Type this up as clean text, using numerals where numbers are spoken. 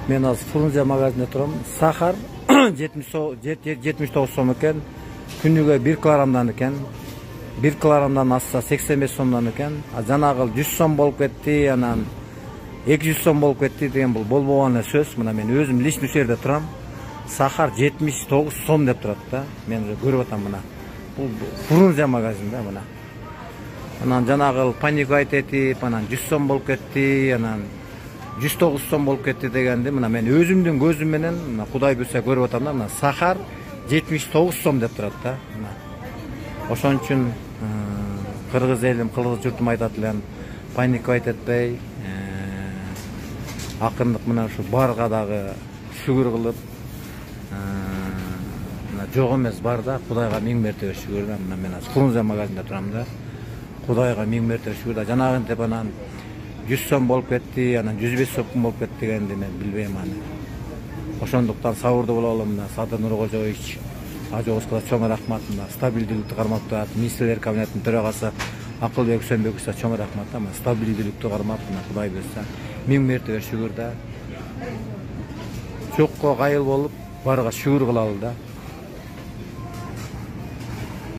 Мен азыр Фрунзе магазинде турам. Сахар 79 сом экен. Күнүгө 1 килограммдан экен. 1 килограммдан асса 85 сомдон экен. Жанагы 100 сом болуп кетти, анан 200 сом болуп кетти деген бул болбогон сөз. Мына мен өзүм личный жерде турам. Сахар 79 сом деп турат да. Мен уже көрүп атам мына. Бул Фрунзе магазинде мына. Анан жанагы паникайт этип, анан 100 сом болуп кетти, анан 109 сом болуп кетти дегенди мына мен өзүмдүн көзүм менен мына Кудай буйрса көрүп атам да. Мына сахар 79 сом деп турат да. Мына. Ошон үчүн кыргыз элим, кыргыз журтум айтат элем, паникайт этпей, акырындык мына ушу барга дагы шүгүр кылып, жок эмес бар да, Кудайга 1000 мертебе шүгүр да. Мына мен азыр Фрунзе магазинде турам да. Кудайга 1000 мертебе шүгүр да. Жанагынтип анан 100 сом болуп кетти, анан 105 сом болуп кетти дегенди мен билбейм аны. Ошондуктан сабырдуу бололу. Мына Садыр Нуркожоевич Ажооско чоң рахмат. Мына стабилдүүлүктү кармап, министрлер кабинетинин төрагасы Акылбек Үсөнбековичке чоң рахмат. Мына стабилдүүлүктү кармап, мына Кудай буйрса 1000 мертебе шүгүр да. Жокко кайыл болуп, барга шүгүр кылалы да.